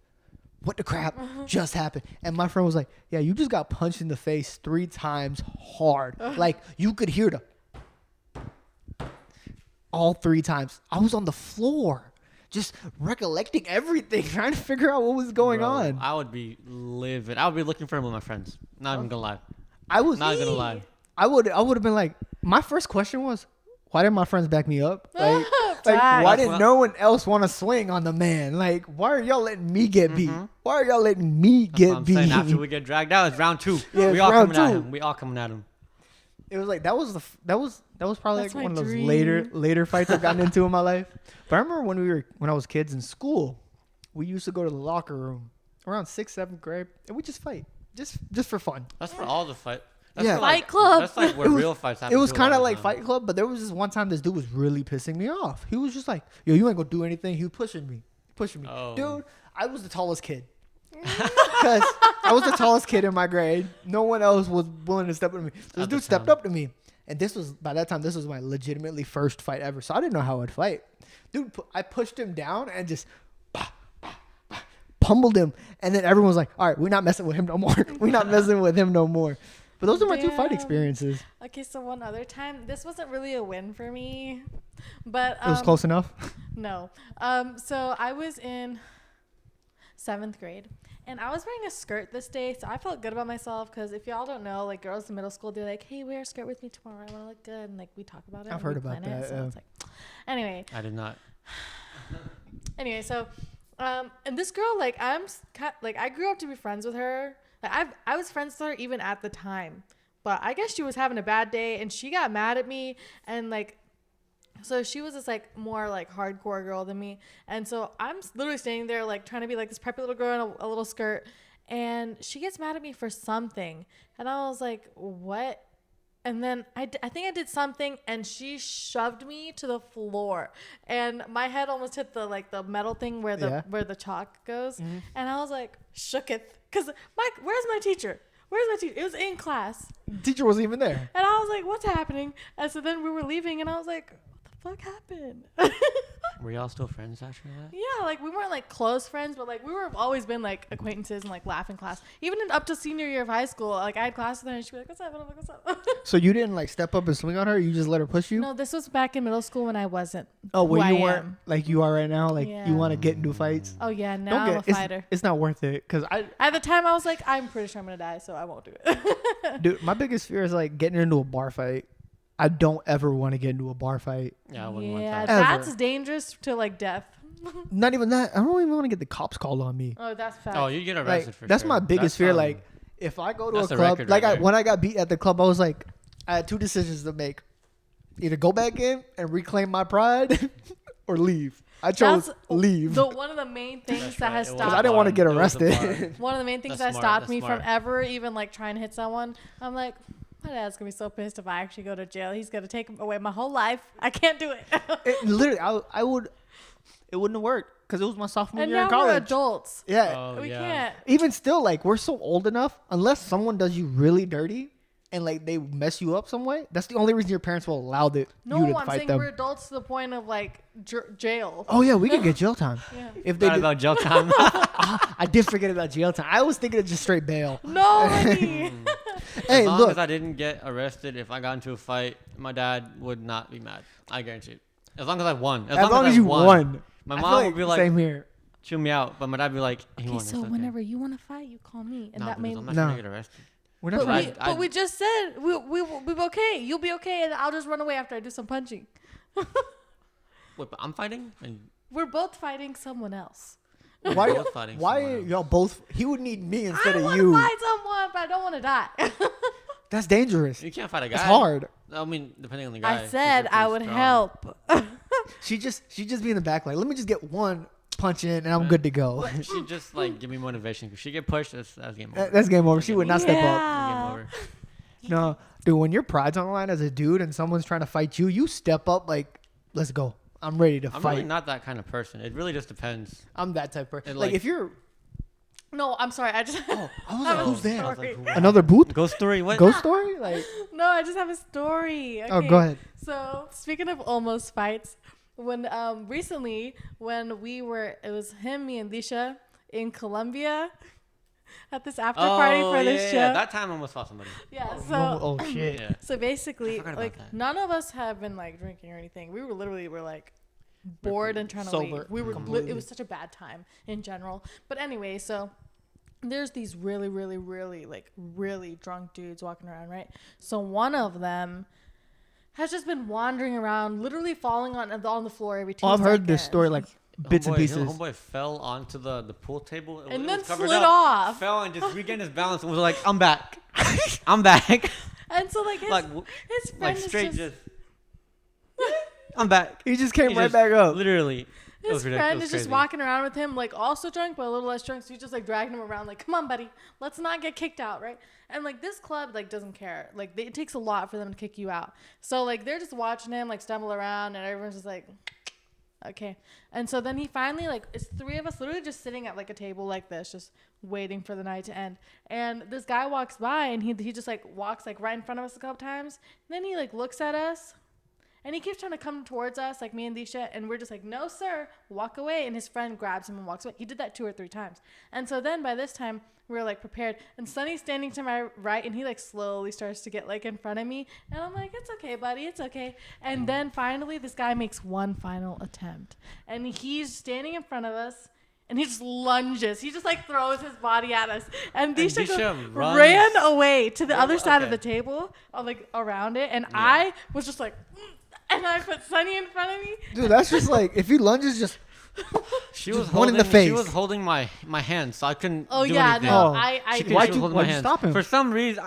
What the crap just happened?" And my friend was like, "Yeah, you just got punched in the face 3 times hard. Like you could hear the all 3 times. I was on the floor, just recollecting everything, trying to figure out what was going on. I would be livid. I would be looking for him with my friends. Not even gonna lie. I was Not gonna lie. I would have been like, my first question was, why didn't my friends back me up? Like why didn't no one else want to swing on the man? Like, why are y'all letting me get beat? Why are y'all letting me get beat? Saying after we get dragged out, it's round 2. Yeah, we all round coming at 2. him. We all coming at him. It was like that was probably That's like my one of those dream. later fights I've gotten into in my life. But I remember when I was kids in school, we used to go to the locker room around 6th, 7th grade, and we just fight, just for fun. That's for all the fight. That's Yeah. for, like, Fight club. That's like where real fights happen. It was too a kind lot of the like time. Fight Club, but there was this one time this dude was really pissing me off. He was just like, "Yo, you ain't gonna do anything." He was pushing me. Oh. Dude, I was the tallest kid. Because I was the tallest kid in my grade. No one else was willing to step up to me. So this At the dude stepped time. up to me. And by that time, this was my legitimately first fight ever. So I didn't know how I'd fight. Dude, I pushed him down and just pummeled him. And then everyone was like, all right, we're not messing with him no more. We're not messing with him no more. But those are my 2 fight Damn. experiences. Okay, so one other time, this wasn't really a win for me, but It was close enough. No. So I was in 7th grade, and I was wearing a skirt this day, so I felt good about myself. Because if y'all don't know, like girls in middle school, they're like, "Hey, wear a skirt with me tomorrow. I want to look good," and like we talk about it. I've and heard we about plan that, So yeah. it's like, anyway. I did not. Anyway, so, and this girl, like, I grew up to be friends with her. Like, I was friends with her even at the time, but I guess she was having a bad day, and she got mad at me, and like, so she was this like more like hardcore girl than me, and so I'm literally standing there like trying to be like this preppy little girl in a little skirt, and she gets mad at me for something, and I was like, what? And then I think I did something, and she shoved me to the floor, and my head almost hit the metal thing where the chalk goes, and I was like shooketh, cause where's my teacher? Where's my teacher? It was in class, Teacher wasn't even there. and I was like, what's happening? And so then we were leaving, and I was like, what the fuck happened? Were y'all still friends after that? Yeah, like we weren't like close friends, but like we were always been like acquaintances and like laugh in class. Even up to senior year of high school, like I had classes with her and she'd be like, "What's up?" And I'm like, "What's up?" So you didn't like step up and swing on her? You just let her push you? No, this was back in middle school when I wasn't. Oh, who where I you weren't am. like you are right now? Like Yeah. you want to get into fights? Oh yeah, now I'm a it's, fighter. it's not worth it. Because At the time, I was like, I'm pretty sure I'm gonna die, so I won't do it. dude, my biggest fear is like getting into a bar fight. I don't ever want to get into a bar fight. Yeah, I wouldn't Yeah, want that. Ever. that's dangerous to like death. Not even that. I don't even want to get the cops called on me. Oh, that's fact. Oh, you get arrested Like for that's sure. my biggest That's, fear. Like if I go to a that's a club, record like right there. when I got beat at the club, I was like, I had 2 decisions to make: either go back in and reclaim my pride, or leave. I chose That's leave. one of the main things That's that right, has it was Because stopped. I didn't want to get It was a bar. arrested. One of the main things That's that smart, stopped that's me smart. from ever even like trying to hit someone. I'm like, my dad's gonna be so pissed if I actually go to jail. He's gonna take away my whole life. I can't do it. It literally, I would. It wouldn't have worked because it was my sophomore And year in now we're college. adults. Yeah. Oh, We yeah. can't. Even still, like we're so old enough. Unless someone does you really dirty, and like they mess you up some way, that's the only reason your parents will allow you No, to I'm fight saying them. we're adults to the point of like jail. Oh yeah, we could get jail time. Yeah. If they Forgot did, about jail time. I did forget about jail time. I was thinking of just straight bail. No, honey. Hey, As long look, as I didn't get arrested, if I got into a fight, my dad would not be mad. I guarantee it. As long as I won. as long as I you won. My I mom feel would be like, same here. chew me out. But my dad would be like, he Okay, won. so whenever you want to fight, you call me, and Nah, that because made. I'm not No. trying to get arrested. We're not But trying. we, I- but we just said we'll be okay. You'll be okay, and I'll just run away after I do some punching. Wait, but I'm fighting? And We're both fighting someone else. Why? both fighting Why someone are else. y'all both? He would need me instead I of want you. to fight someone, but I don't want to die. That's dangerous. you can't fight a guy. It's hard. I mean, depending on the guy. I 'cause said you're I pretty would strong. help. She just be in the back like, let me just get one punch in and I'm good to go. She just like give me motivation. If she get pushed, that's game over. That's game over. She Game would not over. step up. Yeah. Game over. No, dude, when your pride's on the line as a dude and someone's trying to fight you, you step up like, let's go. I'm ready to I'm fight. really not that kind of person. It really just depends. I'm that type of person. And, Like, like- if you're No, I'm sorry. I just. Oh, I was have like, a who's there? I was like, story. wow. Another booth? Ghost story? What? Ghost story? Like, No, I just have a story. Okay. oh, go ahead. So speaking of almost fights, when recently when it was him, me, and Disha in Colombia at this after party for this show. Yeah. That time I almost fought somebody. Yeah. Oh, So no. Oh, shit. Yeah. so basically, I forgot about like that. none of us have been like drinking or anything. We were like bored and trying to sober, leave. We were. completely. It was such a bad time in general. But anyway, so there's these really, really, really like really drunk dudes walking around, right? So one of them has just been wandering around, literally falling on the floor every 2 Oh, I've heard this seconds. story like bits and Homeboy- pieces. Homeboy fell onto the pool table. And it then was covered slid up, off. Fell and just regained his balance and was like, I'm back. I'm back. And so like like, his friend like is straight just I'm back. He just came He right just back up. Literally. It his was ridiculous. friend It is was just crazy. walking around with him, like also drunk, but a little less drunk. So he's just like dragging him around, like, come on, buddy, let's not get kicked out, right? And like this club, like doesn't care. Like it takes a lot for them to kick you out. So like they're just watching him like stumble around, and everyone's just like, okay. And so then he finally like it's three of us literally just sitting at like a table like this, just waiting for the night to end. And this guy walks by, and he just like walks like right in front of us a couple times. And then he like looks at us. And he keeps trying to come towards us, like me and Disha, and we're just like, no, sir, walk away. And his friend grabs him and walks away. He did that 2 or 3 times. And so then by this time, we were like prepared. And Sonny's standing to my right, and he like slowly starts to get like in front of me. And I'm like, it's okay, buddy, it's okay. And then finally, this guy makes one final attempt. And he's standing in front of us. And he just lunges. He just like throws his body at us. And Disha Disha runs. ran away to the other side of okay. the table, like around it. And I was just like, and I put Sunny in front of me. Dude, that's just like, if he lunges, just She Just was one in holding the face. She was holding my hand, so I couldn't Oh do yeah, anything. no, Oh. I She, did. Why'd she was you- holding why'd my you hand. stop him? For some reason,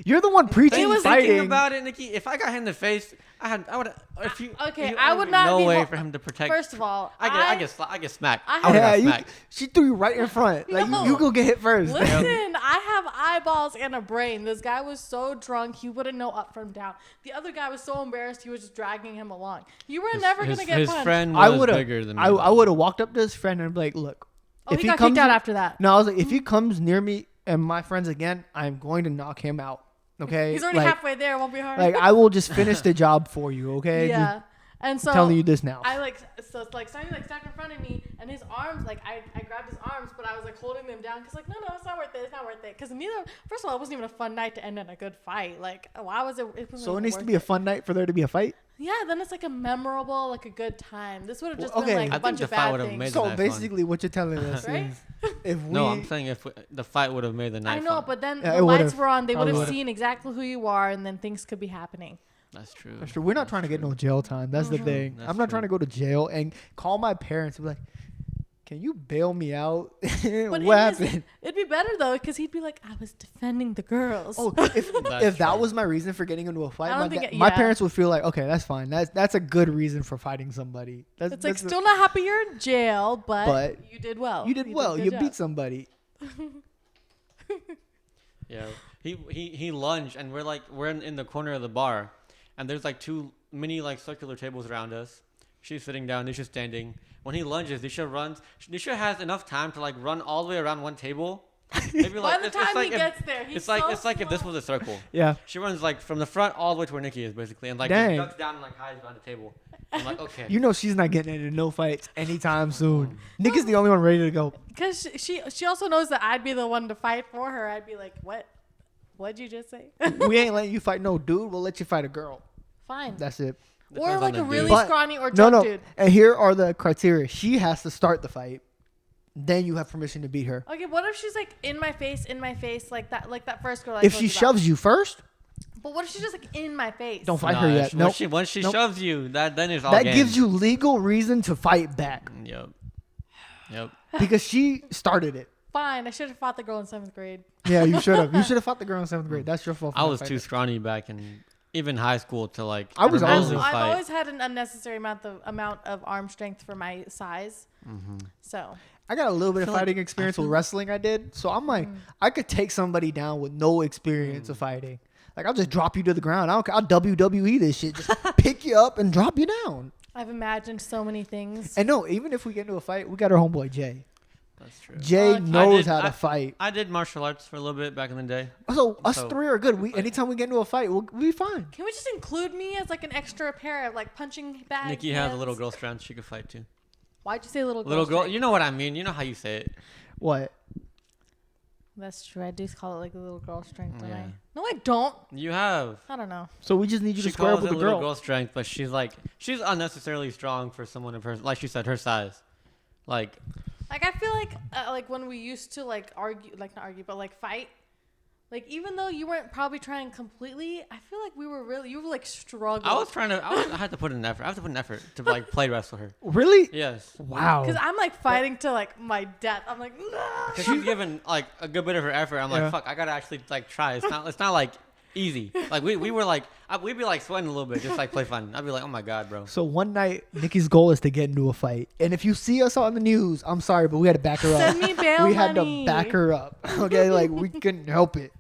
you're the one preaching He was fighting. thinking about it, Nikki. If I got hit in the face, I would. If you, Okay, you- I would not No be way hol- for him to protect. First of all, I get smacked. I I would Yeah, have got you, smacked. she threw you right in front. Like No. you go get hit first. listen, I have eyeballs and a brain. This guy was so drunk, he wouldn't know up from down. The other guy was so embarrassed, he was just dragging him along. You were never his, gonna get his punched. friend I was would bigger have. than me. I would have walked up to his friend and be like, "Look, Oh, if he got comes kicked out in- after that. No, I was like, if he comes near me and my friends again, I'm going to knock him out. Okay, He's already like, halfway there. It won't be hard. like I will just finish the job for you. Okay, yeah. And just so telling you this now. I like so it's like Sonny like stepped in front of me, and his arms like I grabbed his arms, but I was like holding them down because like no, it's not worth it, it's not worth it. Because neither, first of all, it wasn't even a fun night to end in a good fight. Like why was it? It wasn't So it even needs to worth be a fun night for there to be a fight. Yeah, then it's like a memorable, like a good time. This would have just Well, been okay. like I a think bunch the of fight bad would've things. made the So night fun. basically, what you're telling us Right? is, if we, No, I'm saying if the fight would have made the night. I know, fun. but then Yeah, the it lights would've. were on. They would Probably have would've. seen exactly who you are, and then things could be happening. That's true. that's true. We're not trying to get no jail time. That's the thing. That's I'm not true. trying to go to jail and call my parents and be like, "Can you bail me out? But What in his- happened?" It'd be better though, because he'd be like, "I was defending the girls." Oh, if That's that true. was my reason for getting into a fight, I my, don't think my yeah. parents would feel like, okay, that's fine. That's a good reason for fighting somebody. That's, It's like that's still not happy you're in jail, but But you did well. you did well. a good You job. beat somebody. Yeah, he lunged, and we're in the corner of the bar, and there's like 2 mini like circular tables around us. She's sitting down, Nisha's standing. When he lunges, Nisha runs. Nisha has enough time to like run all the way around one table. Maybe By like the it's time like he if, gets there, he's it's like so it's like if this slow. was a circle. Yeah. She runs like from the front all the way to where Niki is basically, and like Dang. just ducks down and like hides behind the table. I'm like, okay. You know she's not getting into no fights anytime soon. Nick is the only one ready to go. Because she also knows that I'd be the one to fight for her. I'd be like, what? What'd you just say? We ain't letting you fight no dude. We'll let you fight a girl. Fine. That's it. Or Depends on like the a dude. really But- scrawny or No, drunk no. dude. And here are the criteria. She has to start the fight. Then you have permission to beat her. Okay, what if she's like in my face, like that first girl? If she shoves you first, But what if she's just like in my face? don't fight Nah, her yet. Once Nope. once she Nope. shoves you, then it's all That game. gives you legal reason to fight back Yep. because she started it. Fine, I should have fought the girl in 7th grade. Yeah, you should have. You should have fought the girl in 7th grade. That's your fault. For I not was fighting. too scrawny back in even high school to like. I was remotely always- I've fight. always had an unnecessary amount of arm strength for my size. So I got a little bit of feel like- fighting experience with wrestling I did. So I'm like, I could take somebody down with no experience of fighting. Like, I'll just drop you to the ground. I don't care. I'll WWE this shit. Just pick you up and drop you down. I've imagined so many things. And no, even if we get into a fight, we got our homeboy Jay. That's true. Jay I knows did- how I- to fight. I did martial arts for a little bit back in the day. So us So- three are good. Anytime we get into a fight, we'll be fine. Can we just include me as like an extra pair of like punching bags? Nikki has a little girl strength. She could fight too. Why'd you say little girl? Little girl. strength? You know what I mean. You know how you say it. What? That's true. I do call it like a little girl strength. Don't Yeah. I? No, I don't. You have. I don't know. So we just need you She to square up calls with it the little girl. girl strength, but she's unnecessarily strong for someone of her, like she said, her size. Like, Like I feel like when we used to like argue, like not argue, but like fight. Like even though you weren't probably trying completely, I feel like you were like struggling. I had to put in an effort. I have to put an effort to like play wrestle her. Really? Yes. Wow. Because I'm like fighting to like my death. I'm like, Because she's given like a good bit of her effort. I'm Yeah. like, fuck, I gotta actually like try. It's not like easy. Like we were like, we'd be like sweating a little bit, just like play fun. I'd be like, oh my god, bro. So one night, Nikki's goal is to get into a fight, and if you see us on the news, I'm sorry, but we had to back her up. send me bail We had money. to back her up. Okay, like we couldn't help it.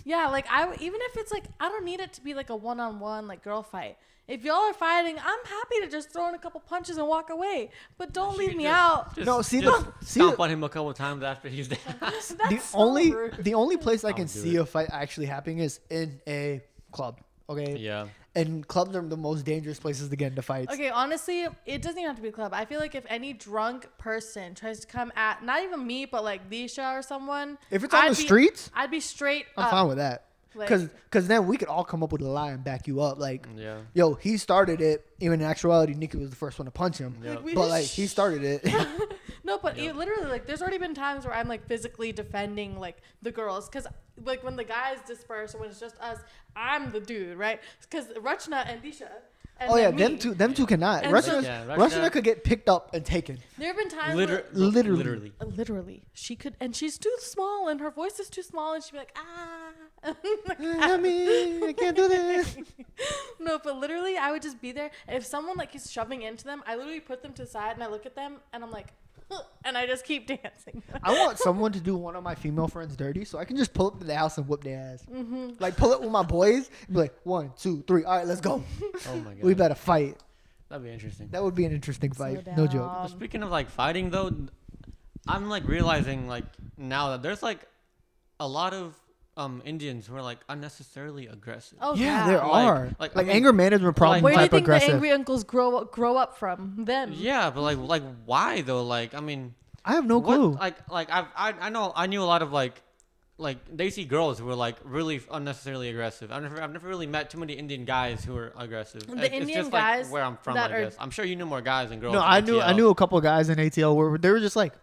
Yeah, like even if it's like I don't need it to be like a one-on-one like girl fight. If y'all are fighting, I'm happy to just throw in a couple punches and walk away. But don't leave me out. No, see just the- see stomp the- on him a couple times after he's dead. That's The so only rude. the only place I can I'll do see it. a fight actually happening is in a club. Okay. Yeah. And clubs are the most dangerous places to get into fights. Okay, honestly, it doesn't even have to be a club. I feel like if any drunk person tries to come at not even me, but like Disha or someone, If it's on I'd the be- streets, I'd be straight I'm up. fine with that. Like- Because then we could all come up with a lie and back you up. Like, Yeah. yo, he started it. Even in actuality, Niki was the first one to punch him. Yeah. Like, we But just like he started it. No, but literally, like, there's already been times where I'm like physically defending like the girls, because like when the guys disperse or when it's just us, I'm the dude, right? Because Rachna and Disha. And Oh yeah, then me. them two cannot. And Russian, so- Yeah, Russian could get picked up and taken. There have been times Literally. literally, she could, and she's too small, and her voice is too small, and she'd be like, ah. I can't do this. No, but literally, I would just be there. If someone like is shoving into them, I literally put them to the side, and I look at them, and I'm like, huh, and I just keep dancing. I want someone to do one of my female friends dirty, so I can just pull up to the house and whip their ass. Like pull up with my boys, and be like 1, 2, 3. All right, let's go. Oh my god. We better fight. That'd be interesting. That would be an interesting Slow fight. No joke. down. Speaking of like fighting though, I'm like realizing like now that there's like a lot of Indians who are like unnecessarily aggressive. Oh Yeah, yeah, there Like- are. like, Like I mean, anger management problem Where do you type think aggressive. the angry uncles grow up from? Them. Yeah, but like why though? Like I mean, I have no what, clue. like I knew a lot of like they see girls who were like really unnecessarily aggressive. I've never really met too many Indian guys who are aggressive. The It's Indian just, like, guys where I'm from, I that are- guess. I'm sure you knew more guys than girls. No, in I ATL. knew a couple of guys in ATL where they were just like,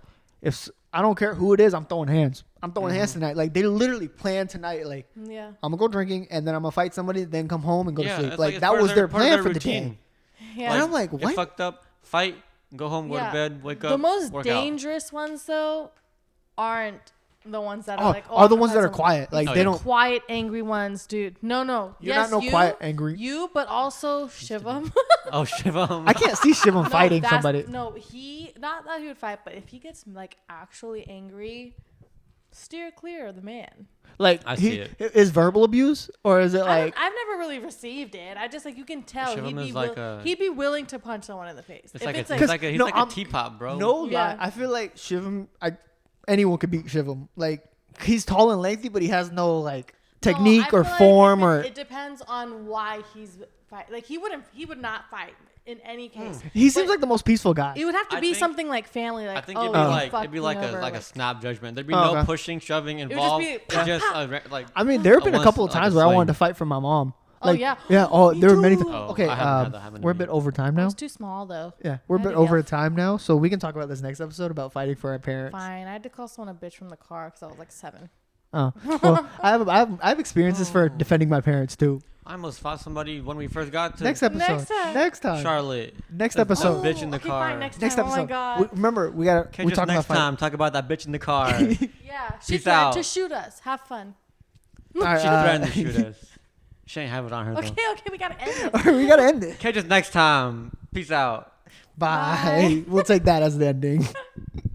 I don't care who it is, I'm throwing hands. I'm throwing hands tonight. Like they literally planned tonight. Like Yeah. I'm gonna go drinking and then I'm gonna fight somebody, then come home and go to sleep. it's Like it's that part of was their part of plan for the routine. day. Yeah. And I'm like, Get what? fucked up, fight, go home, go to bed, wake up. The most work out. dangerous ones though aren't the ones that Oh, are like are the I'm ones that are someone. quiet. Like Oh, they yeah. don't. Quiet, angry ones, dude. No. You're Yes, not no you, quiet, angry. You, but also Shivam. Oh, Shivam. I can't see Shivam No, fighting that's- somebody. No, he not that he would fight, but if he gets like actually angry, steer clear of the man. Like I see it. Is verbal abuse or is it like? I've never really received it. I just like you can tell Shivam is like a- he'd be willing to punch someone in the face. It's If like it's a, like, he's No, like I'm- a teapot, bro. No Yeah. lie, I feel like Shivam. Anyone could beat Shivam. Like he's tall and lengthy, but he has no like technique No, I or feel like form it, or. it depends on why he's fight. Like he would not fight in any case. He seems But like the most peaceful guy. it would have to I be think- something like family. Like I think oh, it'd be you like fucked it'd be me like over, a snap judgment. There'd be Oh, no okay. pushing, shoving just involved. be- It's just like I mean, there have been a once, couple of like, a times where I sling. wanted to fight for my mom. Oh, Like, yeah. yeah. Oh, Me there were many. too. Oh, Okay, I haven't had that happen to we're a me. bit over time I now. was too small though. Yeah, we're a I bit had to over yell. time now, so we can talk about this next episode about fighting for our parents. Fine, I had to call someone a bitch from the car because I was like 7. Oh, well, I have experiences for defending my parents too. I almost fought somebody when we first got to Next episode. time. Next time. Charlotte. Next That episode. bitch in the okay, car. Fine, next Next time. episode. Oh my god. Remember, we Okay, we're just talking next about fighting. time, talk about that bitch in the car. Yeah, she Peace threatened out. to shoot us. Have fun. All right, She threatened to shoot us. She ain't have it on her Okay, though. okay, we gotta end it. we gotta end it. Okay, just next time. Peace out. Bye. We'll take that as the ending.